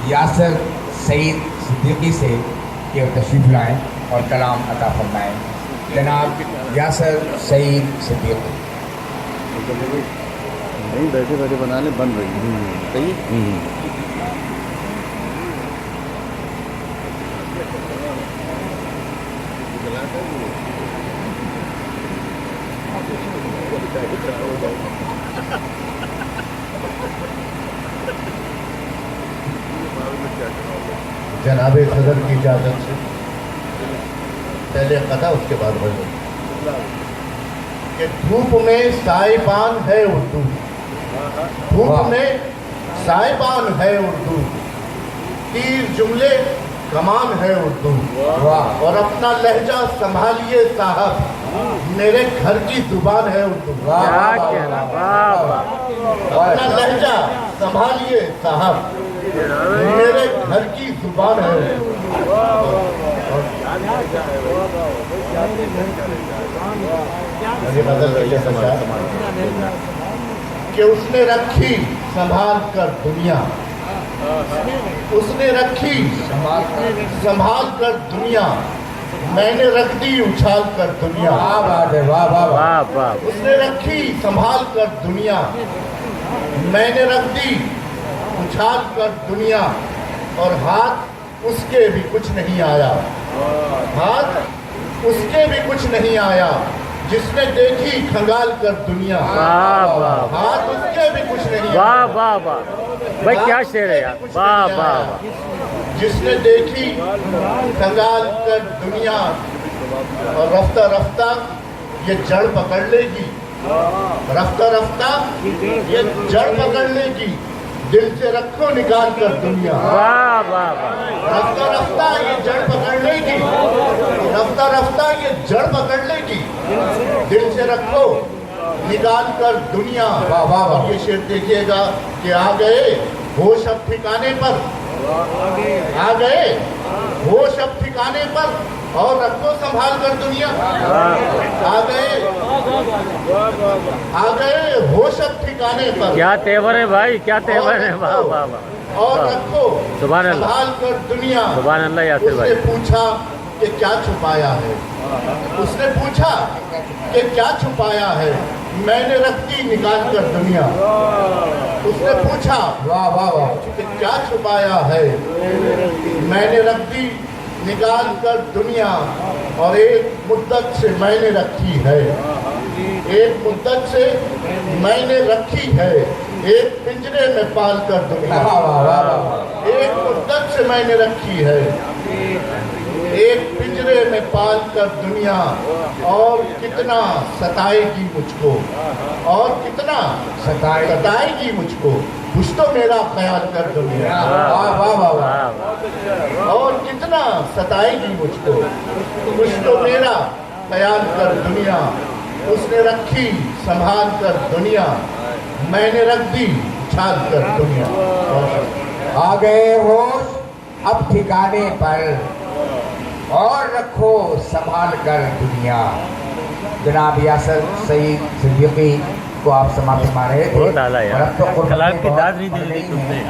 یاسر سعید صدیقی سے کہ وہ تشریف لائیں اور کلام عطا فرمائیں. جناب یاسر سعید صدیقی. نہیں بیٹھے بیٹھے بنا لیں، بن رہی صحیح. جناب صدر کی اجازت سے پہلے قطع اس کے بعد غزل. کہ دھوپ میں سائبان ہے اردو، دھوپ میں سائبان ہے اردو، تیر جملے کمان ہے اردو. اور اپنا لہجہ سنبھالیے صاحب، میرے گھر کی زبان ہے اردو. اپنا لہجہ سنبھالیے صاحب، میرے گھر کی زبان ہے. کہ اس نے رکھی سنبھال کر دنیا، اس نے رکھی سنبھال کر دنیا، میں نے رکھ دی اچھال کر دنیا. اس نے رکھی سنبھال کر دنیا، میں نے رکھ دی اچھال کر دنیا. اور ہاتھ اس کے بھی کچھ نہیں آیا، ہاتھ اس کے بھی کچھ نہیں آیا، جس نے دیکھی کھنگال کر دنیا. ہاتھ اس کے بھی کچھ نہیں آیا، بھائی کیا شعر ہے یار. واہ واہ. جس نے دیکھی کھنگال کر دنیا. اور رفتہ رفتہ یہ جڑ پکڑ لے گی، رفتہ رفتہ یہ جڑ پکڑ لے گی، دل سے رکھو نکال کر دنیا. رفتہ رفتہ یہ جڑ پکڑ لے گی، رفتہ رفتہ یہ جڑ پکڑ لے گی، دل سے رکھو نکال کر دنیا. یہ شعر دیکھیے گا کہ آ گئے ہوش اب ٹھکانے پر، آ گئے ہوش اب ٹھکانے پر، اور رکھو سنبھال کر دنیا. آ گئے ہوش اب ٹھکانے پر، کیا تیور ہے بھائی، کیا تیور ہے. واہ واہ واہ. اور رکھو سبحان اللہ، سنبھال کر دنیا. سبحان اللہ. یاسر اس بھائی نے پوچھا کہ کیا چھپایا ہے، اس نے پوچھا کہ کیا چھپایا ہے، میں نے رکھ دی نکال کر دنیا. اس نے پوچھا کہ کیا چھپایا ہے، میں نے رکھ دی نکال کر دنیا. اور ایک مدت سے میں نے رکھی ہے، ایک مدت سے میں نے رکھی ہے، ایک پنجرے میں پال کر دنیا. ایک مدت سے میں نے رکھی ہے، ایک پنجرے میں پال کر دنیا. اور کتنا ستائے گی مجھ کو، اور کتنا ستائے گی مجھ کو، کچھ تو میرا خیال کر دنیا. اور کتنا ستائے گی مجھ کو، کچھ تو میرا خیال کر دنیا. اس نے رکھی سنبھال کر دنیا، میں نے رکھ دی چھال کر دنیا. آ گئے ہوش اب ٹھکانے پر، اور رکھو سنبھال کر دنیا. جناب یاسر سعید صدیقی کو آپ سماعت فرما رہے تھے. بہت اعلیٰ یار. اور اب تو کلام کی داد نہیں دی تم نے.